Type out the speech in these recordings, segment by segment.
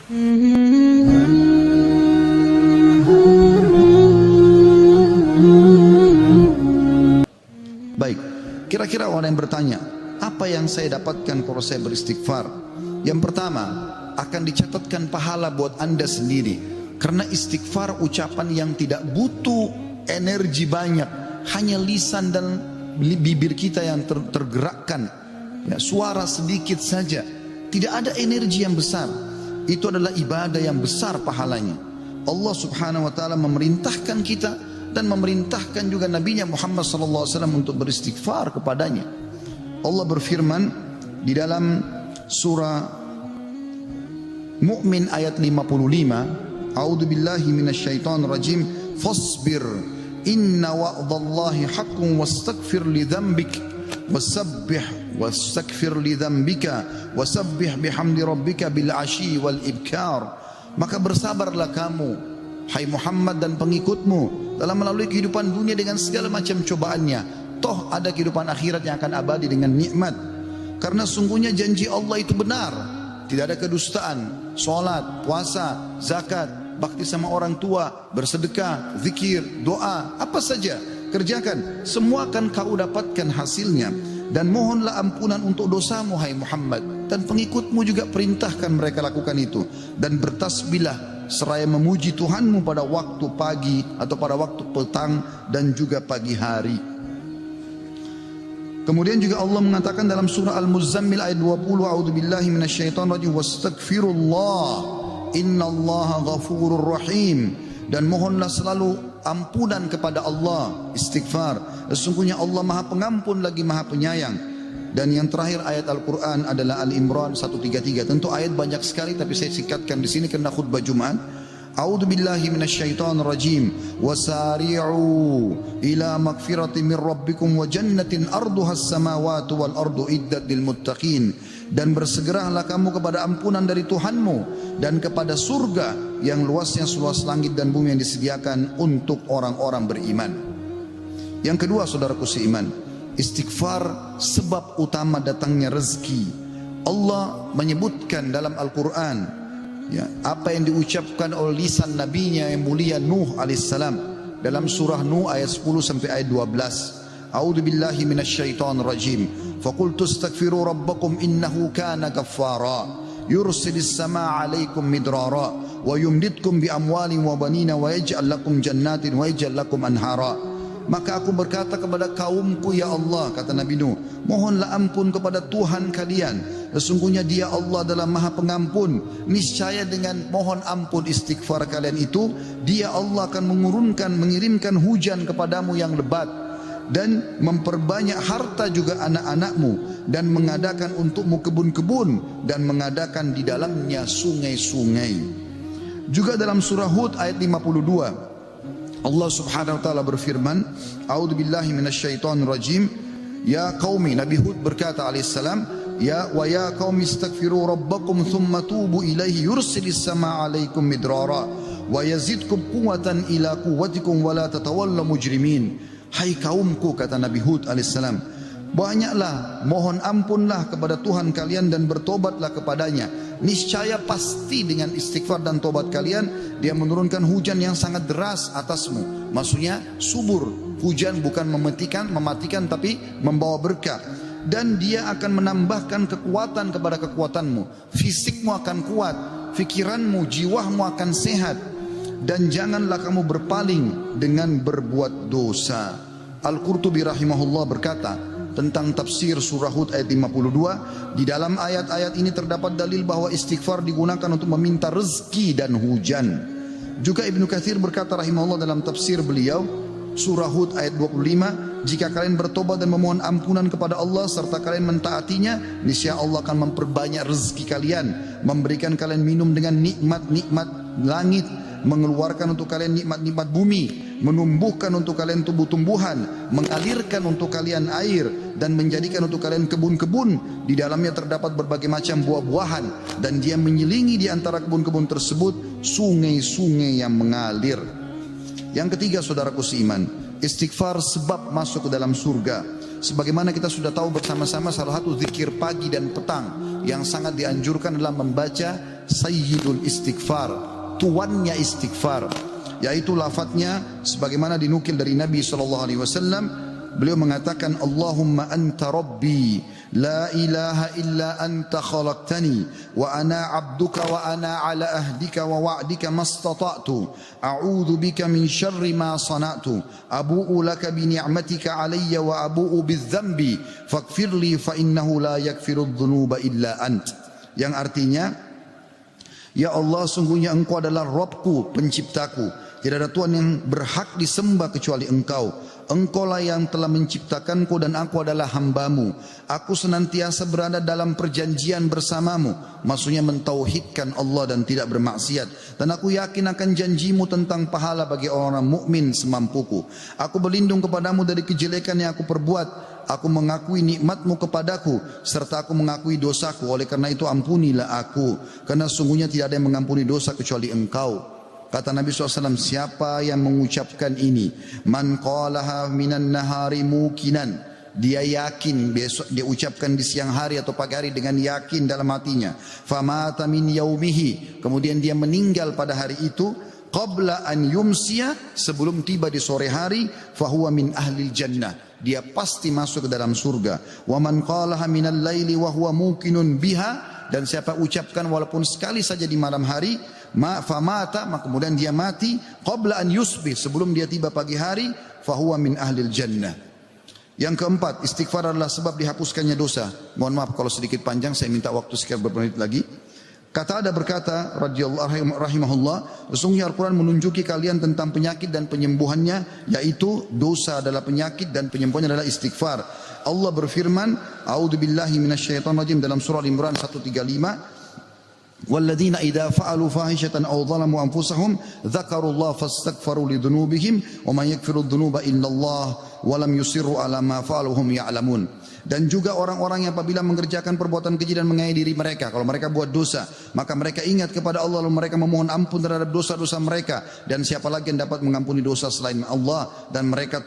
Baik, kira-kira orang yang bertanya, apa yang saya dapatkan kalau saya beristighfar? Yang pertama, akan dicatatkan pahala buat Anda sendiri. Karena istighfar ucapan yang tidak butuh energi banyak, hanya lisan dan bibir kita yang tergerakkan, ya, suara sedikit saja, tidak ada energi yang besar. Itu adalah ibadah yang besar pahalanya. Allah subhanahu wa ta'ala memerintahkan kita dan memerintahkan juga Nabinya Muhammad sallallahu alaihi wasallam untuk beristighfar kepadanya. Allah berfirman di dalam surah Mu'min ayat 55, A'udzu billahi minasyaitonir rajim, fasbir inna wa'dallahi haqqun wastaghfir li dzambik wastaghfir li dzambika wasabbih bihamdi rabbika bil asyi wal ibkar. Maka bersabarlah kamu, hai Muhammad dan pengikutmu, dalam melalui kehidupan dunia dengan segala macam cobaannya. Toh ada kehidupan akhirat yang akan abadi dengan nikmat. Karena sungguhnya janji Allah itu benar, tidak ada kedustaan. Salat, puasa, zakat, bakti sama orang tua, bersedekah, zikir, doa, apa saja kerjakan, semua akan kau dapatkan hasilnya. Dan mohonlah ampunan untuk dosamu, hai Muhammad, dan pengikutmu juga perintahkan mereka lakukan itu. Dan bertasbihlah seraya memuji Tuhanmu pada waktu pagi atau pada waktu petang dan juga pagi hari. Kemudian juga Allah mengatakan dalam surah Al-Muzammil ayat 20, a'udzubillahi minasyaitonir rajim, wastaghfirullah innallaha ghafurur rahim. Dan mohonlah selalu ampunan kepada Allah, istighfar. Sesungguhnya Allah Maha Pengampun lagi Maha Penyayang. Dan yang terakhir ayat Al-Quran adalah Al-Imran 133. Tentu ayat banyak sekali, tapi saya singkatkan di sini karena khutbah Jumat. A'udzu billahi minasyaitonir rajim. Wasari'u ila magfiratin min rabbikum wa jannatin arduhas samawati wal ardu iddat lil muttaqin. Dan bersegeralah kamu kepada ampunan dari Tuhanmu dan kepada surga yang luasnya seluas langit dan bumi yang disediakan untuk orang-orang beriman. Yang kedua, saudaraku seiman, istighfar sebab utama datangnya rezeki. Allah menyebutkan dalam Al-Quran, ya, apa yang diucapkan oleh lisan nabinya yang mulia Nuh alaihissalam dalam surah Nuh ayat 10 sampai ayat 12. A'udzu billahi minasyaitonir rajim. Faqultu astaghfiru rabbakum innahu kana ghaffara yursilis samaa 'alaikum midrara wa yumditkum bi amwalin wa banina wa yaj'al lakum jannatin wa yaj'al lakum anhara. Maka aku berkata kepada kaumku, ya Allah, kata Nabi Nuh, mohonlah ampun kepada Tuhan kalian. Sesungguhnya Dia Allah adalah Maha Pengampun. Niscaya dengan mohon ampun istighfar kalian itu, Dia Allah akan mengirimkan hujan kepadamu yang lebat, dan memperbanyak harta juga anak-anakmu, dan mengadakan untukmu kebun-kebun, dan mengadakan di dalamnya sungai-sungai. Juga dalam surah Hud ayat 52, Allah subhanahu wa ta'ala berfirman, A'udzu billahi minasyaitonir rajim, ya qaumi, Nabi Hud berkata alaihissalam, ya qaumi istaghfiru rabbakum thumma tubu ilaihi yursilis samaa 'alaikum midrara wa yazidkum quwwatan ila quwwatikum wa la tatawallaw mujrimin. Hai kaumku, kata Nabi Hud alaihissalam, banyaklah mohon ampunlah kepada Tuhan kalian dan bertobatlah kepadanya. Niscaya pasti dengan istighfar dan tobat kalian, Dia menurunkan hujan yang sangat deras atasmu. Maksudnya subur. Hujan bukan mematikan tapi membawa berkah. Dan Dia akan menambahkan kekuatan kepada kekuatanmu. Fisikmu akan kuat, fikiranmu, jiwamu akan sehat. Dan janganlah kamu berpaling dengan berbuat dosa. Al-Qurtubi rahimahullah berkata tentang tafsir surah Hud ayat 52, di dalam ayat-ayat ini terdapat dalil bahwa istighfar digunakan untuk meminta rezeki dan hujan. Juga Ibnu Katsir berkata rahimahullah dalam tafsir beliau surah Hud ayat 25, jika kalian bertobat dan memohon ampunan kepada Allah serta kalian mentaatinya, niscaya Allah akan memperbanyak rezeki kalian, memberikan kalian minum dengan nikmat-nikmat langit, mengeluarkan untuk kalian nikmat-nikmat bumi, menumbuhkan untuk kalian tumbuh-tumbuhan, mengalirkan untuk kalian air, dan menjadikan untuk kalian kebun-kebun. Di dalamnya terdapat berbagai macam buah-buahan, dan Dia menyelingi di antara kebun-kebun tersebut sungai-sungai yang mengalir. Yang ketiga, saudaraku seiman, istighfar sebab masuk ke dalam surga. Sebagaimana kita sudah tahu bersama-sama, salah satu zikir pagi dan petang yang sangat dianjurkan adalah membaca sayyidul istighfar, tuannya istighfar, yaitu lafadznya sebagaimana dinukil dari Nabi SAW. Beliau mengatakan, Allahumma anta rabbi la ilaha illa anta khalaqtani wa ana abduka wa ana ala ahdika wa wa'dika mastata'tu a'udhu bika min syarri ma sana'tu abu'u laka bi ni'matika alayya wa abu'u bidzambi faghfirli fa innahu la yaghfiru dhunuba illa ant. Yang artinya, ya Allah, sungguhnya Engkau adalah Rabbku, penciptaku, tidak ada Tuhan yang berhak disembah kecuali Engkau. Engkaulah yang telah menciptakanku dan aku adalah hambamu. Aku senantiasa berada dalam perjanjian bersamamu. Maksudnya mentauhidkan Allah dan tidak bermaksiat. Dan aku yakin akan janjimu tentang pahala bagi orang mukmin semampuku. Aku berlindung kepadamu dari kejelekan yang aku perbuat. Aku mengakui nikmatmu kepadaku serta aku mengakui dosaku. Oleh karena itu ampunilah aku, karena sungguhnya tidak ada yang mengampuni dosa kecuali Engkau. Kata Nabi SAW, siapa yang mengucapkan ini, man qalaha minan nahari mukinan, dia yakin, besok dia ucapkan di siang hari atau pagi hari dengan yakin dalam hatinya, famata min yaumihi, kemudian dia meninggal pada hari itu, qabla an yumsiya, sebelum tiba di sore hari, fahuwa min ahlil jannah, dia pasti masuk ke dalam surga. Wa man qalaha minal laili wa huwa mukinun biha, dan siapa ucapkan walaupun sekali saja di malam hari, famata, maka kemudian dia mati, qabla an yusbih, sebelum dia tiba pagi hari, fahuwa min ahlil jannah. Yang keempat, istighfar adalah sebab dihapuskannya dosa. Mohon maaf kalau sedikit panjang, saya minta waktu sekian beberapa menit lagi. Kata ada berkata, radhiyallahu rahimahullah, sesungguhnya Al-Quran menunjuki kalian tentang penyakit dan penyembuhannya, yaitu dosa adalah penyakit dan penyembuhannya adalah istighfar. Allah berfirman, a'udzubillahi minasyaitonirrajim, dalam surah Al-Imran 135, وَالَّذِينَ إِذَا فَعَلُوا فَاحِشَةً أَوْ ظَلَمُوا أَنفُسَهُمْ ذَكَرُوا اللَّهَ فَاسْتَغْفَرُوا لِذُنُوبِهِمْ وَمَنْ يَغْفِرُ الذُّنُوبَ إِلَّا اللَّهُ وَلَمْ يُصِرُّوا عَلَى مَا فَعَلُوا وَهُمْ يَعْلَمُونَ. Dan juga orang-orang yang apabila mengerjakan perbuatan keji dan menganiaya diri mereka, kalau mereka buat dosa, maka mereka ingat kepada Allah lalu mereka memohon ampun terhadap dosa-dosa mereka, dan siapa lagi yang dapat mengampuni dosa selain Allah, dan mereka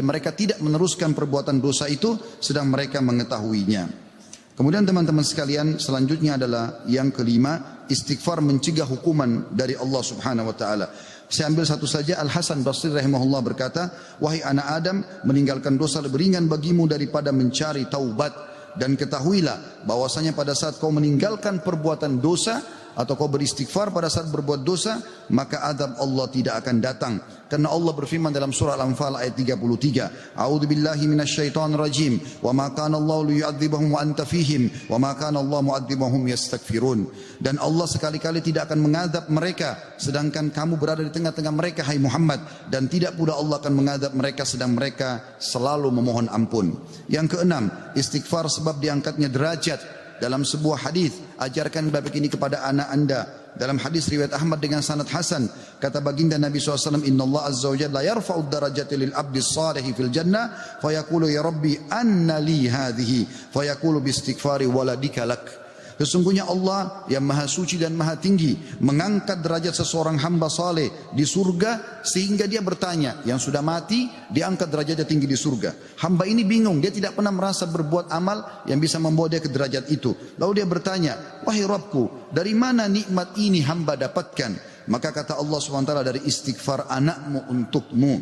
mereka tidak meneruskan perbuatan dosa itu sedang mereka mengetahuinya. Kemudian teman-teman sekalian, selanjutnya adalah yang kelima, istighfar mencegah hukuman dari Allah Subhanahu wa taala. Saya ambil satu saja. Al Hasan Basri rahimahullah berkata, wahai anak Adam, meninggalkan dosa lebih ringan bagimu daripada mencari taubat, dan ketahuilah bahwasanya pada saat kau meninggalkan perbuatan dosa atau kau beristighfar pada saat berbuat dosa, maka azab Allah tidak akan datang. Karena Allah berfirman dalam surah Al-Anfal ayat 33, A'udzubillahi minasyaitonirrajim, wa ma kana Allah liyu'adzibahum wa anta fihim, wa ma kana Allah mu'adzibahum yastaghfirun. Dan Allah sekali-kali tidak akan mengadab mereka sedangkan kamu berada di tengah-tengah mereka, hai Muhammad, dan tidak pula Allah akan mengadab mereka sedang mereka selalu memohon ampun. Yang keenam, istighfar sebab diangkatnya derajat. Dalam sebuah hadis, ajarkan bab ini kepada anak anda. Dalam hadis riwayat Ahmad dengan sanad hasan, kata baginda Nabi SAW, Inna Allah Azza wa Jalla yarfa'ud darajati lil abdi salihi fil jannah, fayaqulu ya Rabbi anna li hadhihi, fayaqulu bi istighfari waladika lak. Sesungguhnya Allah yang maha suci dan maha tinggi mengangkat derajat seseorang hamba saleh di surga, sehingga dia bertanya, yang sudah mati diangkat derajatnya tinggi di surga. Hamba ini bingung, dia tidak pernah merasa berbuat amal yang bisa membawa dia ke derajat itu. Lalu dia bertanya, wahai Rabbku, dari mana nikmat ini hamba dapatkan? Maka kata Allah SWT, dari istighfar anakmu untukmu.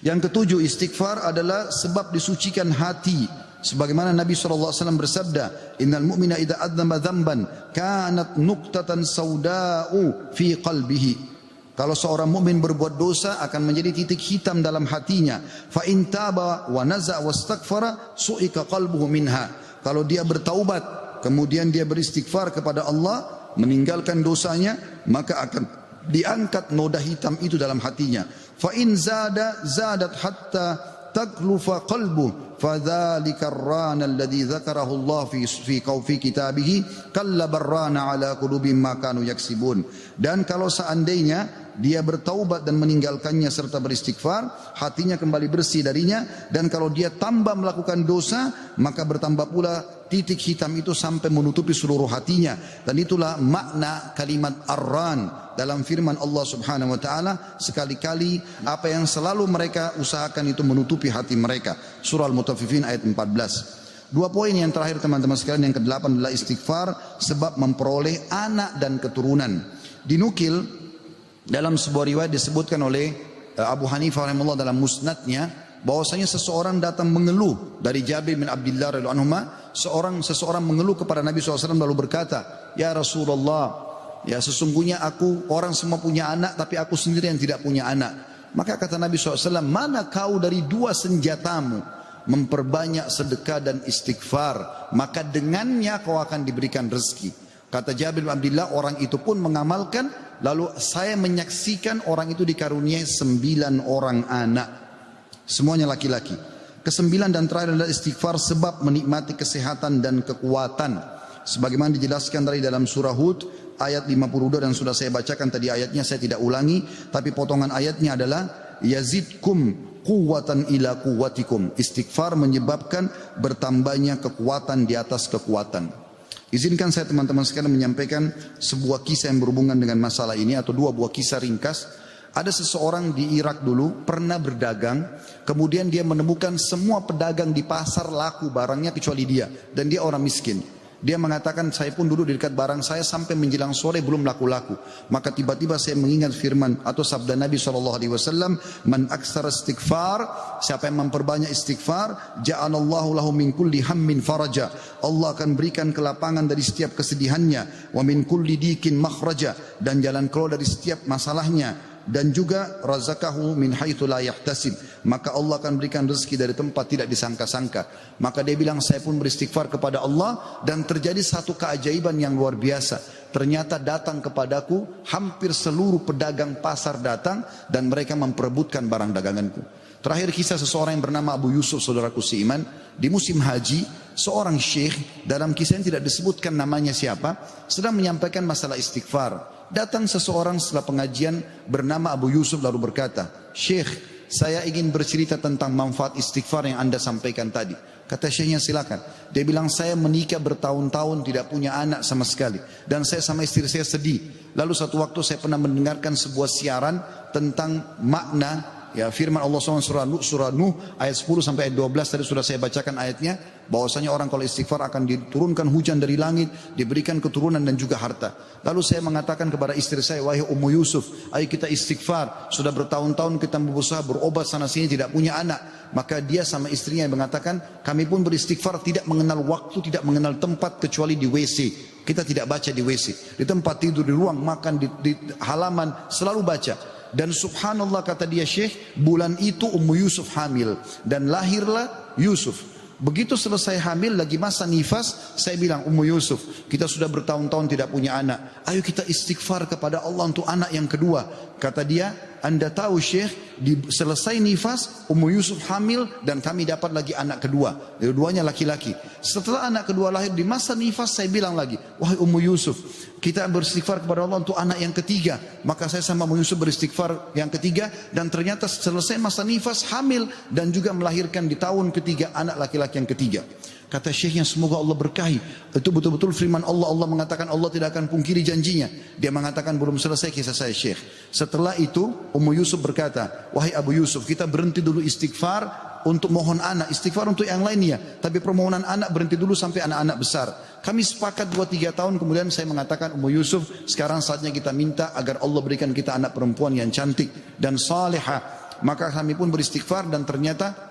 Yang ketujuh, istighfar adalah sebab disucikan hati. Sebagaimana Nabi SAW bersabda, Innal mu'mina idha adzamba dzamban kanat nuqtatan sauda'u fi qalbihi. Kalau seorang mukmin berbuat dosa akan menjadi titik hitam dalam hatinya. Fa in taba wa naza' wastaghfara su'ika qalbuhu minha. Kalau dia bertaubat kemudian dia beristighfar kepada Allah, meninggalkan dosanya, maka akan diangkat noda hitam itu dalam hatinya. Fa in zadat hatta taglufa qalbu fadzalika ar-rana alladhi dzakarahu Allah fi kitabihi kalla barrana ala qulubihim ma kanu yaksibun. Dan kalau seandainya dia bertaubat dan meninggalkannya serta beristighfar, hatinya kembali bersih darinya, dan kalau dia tambah melakukan dosa, maka bertambah pula titik hitam itu sampai menutupi seluruh hatinya. Dan itulah makna kalimat ar-ran dalam firman Allah Subhanahu wa taala, sekali-kali apa yang selalu mereka usahakan itu menutupi hati mereka. Surah Al-Mutaffifin ayat 14. Dua poin yang terakhir teman-teman sekalian, yang ke-8 adalah istighfar sebab memperoleh anak dan keturunan. Dinukil dalam sebuah riwayat disebutkan oleh Abu Hanifah rahimahullah dalam musnadnya, bahwasanya seseorang datang mengeluh dari Jabir bin Abdullah radhiyallahu anhu, seseorang mengeluh kepada Nabi SAW lalu berkata, ya Rasulullah, ya sesungguhnya aku, orang semua punya anak tapi aku sendiri yang tidak punya anak. Maka kata Nabi SAW, mana kau dari dua senjatamu, memperbanyak sedekah dan istighfar, maka dengannya kau akan diberikan rezeki. Kata Jabir bin Abdullah, orang itu pun mengamalkan, lalu saya menyaksikan orang itu dikaruniai 9 orang anak, semuanya laki-laki. Kesembilan dan terakhir adalah istighfar sebab menikmati kesehatan dan kekuatan, sebagaimana dijelaskan dari dalam surah Hud ayat 52, dan sudah saya bacakan tadi ayatnya, saya tidak ulangi, tapi potongan ayatnya adalah yazidkum quwwatan ila quwwatikum. Istighfar menyebabkan bertambahnya kekuatan di atas kekuatan. Izinkan saya teman-teman sekalian menyampaikan sebuah kisah yang berhubungan dengan masalah ini, atau dua buah kisah ringkas. Ada seseorang di Irak dulu pernah berdagang, kemudian dia menemukan semua pedagang di pasar laku barangnya kecuali dia, dan dia orang miskin. Dia mengatakan, saya pun duduk di dekat barang saya sampai menjelang sore belum laku-laku. Maka tiba-tiba saya mengingat firman atau sabda Nabi SAW, man aksar istighfar, siapa yang memperbanyak istighfar, ja'alallahu lahu min kulli hammin faraja, Allah akan berikan kelapangan dari setiap kesedihannya, wa min kulli dikin makhraja, dan jalan keluar dari setiap masalahnya, dan juga razaqahu min haitsu la yahtasib, maka Allah akan berikan rezeki dari tempat tidak disangka-sangka. Maka dia bilang, saya pun beristighfar kepada Allah, dan terjadi satu keajaiban yang luar biasa. Ternyata datang kepadaku hampir seluruh pedagang pasar datang, dan mereka memperebutkan barang daganganku. Terakhir kisah seseorang yang bernama Abu Yusuf, saudaraku seiman, di musim haji, seorang syekh, dalam kisah yang tidak disebutkan namanya siapa, sedang menyampaikan masalah istighfar. Datang seseorang setelah pengajian bernama Abu Yusuf lalu berkata, Syekh, saya ingin bercerita tentang manfaat istighfar yang Anda sampaikan tadi. Kata syekhnya, silakan. Dia bilang, saya menikah bertahun-tahun tidak punya anak sama sekali, dan saya sama istri saya sedih. Lalu satu waktu saya pernah mendengarkan sebuah siaran tentang makna, ya, firman Allah SWT surah Nuh ayat 10 sampai ayat 12, tadi sudah saya bacakan ayatnya, bahwasanya orang kalau istighfar akan diturunkan hujan dari langit, diberikan keturunan dan juga harta. Lalu saya mengatakan kepada istri saya, wahai Ummu Yusuf, ayo kita istighfar, sudah bertahun-tahun kita berusaha berobat sana sini tidak punya anak. Maka dia sama istrinya yang mengatakan, kami pun beristighfar tidak mengenal waktu, tidak mengenal tempat kecuali di WC. Kita tidak baca di WC, di tempat tidur, di ruang makan, di halaman, selalu baca. Dan subhanallah, kata dia, Syekh, bulan itu Ummu Yusuf hamil dan lahirlah Yusuf. Begitu selesai hamil, lagi masa nifas, saya bilang, Ummu Yusuf, kita sudah bertahun-tahun tidak punya anak, ayo kita istighfar kepada Allah untuk anak yang kedua. Kata dia, Anda tahu Syekh, selesai nifas Ummu Yusuf hamil dan kami dapat lagi anak kedua, dua-duanya laki-laki. Setelah anak kedua lahir, di masa nifas saya bilang lagi, wahai Ummu Yusuf, kita beristighfar kepada Allah untuk anak yang ketiga. Maka saya sama Ummu Yusuf beristighfar yang ketiga, dan ternyata selesai masa nifas hamil dan juga melahirkan di tahun ketiga anak laki-laki yang ketiga. Kata syekhnya, semoga Allah berkahi. Itu betul-betul firman Allah. Allah mengatakan Allah tidak akan pungkiri janjinya. Dia mengatakan, belum selesai kisah saya Syekh. Setelah itu Ummu Yusuf berkata, wahai Abu Yusuf, kita berhenti dulu istighfar untuk mohon anak, istighfar untuk yang lainnya, tapi permohonan anak berhenti dulu sampai anak-anak besar. Kami sepakat 2-3 tahun, kemudian saya mengatakan, Ummu Yusuf, sekarang saatnya kita minta agar Allah berikan kita anak perempuan yang cantik dan salihah. Maka kami pun beristighfar, dan ternyata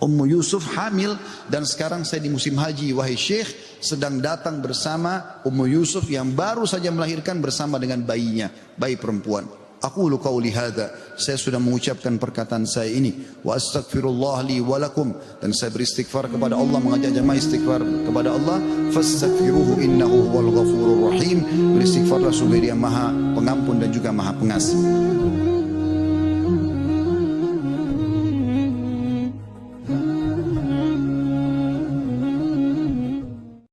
Ummu Yusuf hamil, dan sekarang saya di musim haji, wahai Syekh, sedang datang bersama Ummu Yusuf yang baru saja melahirkan bersama dengan bayinya, bayi perempuan. Aqulu qauli hadza, saya sudah mengucapkan perkataan saya ini, wa astaghfirullah li wa lakum, dan saya beristighfar kepada Allah, mengajak jemaah istighfar kepada Allah, fastaghfiruhu innahu huwal ghafurur rahim. Beristighfarlah sungguh Dia Maha Pengampun dan juga Maha Pengasih.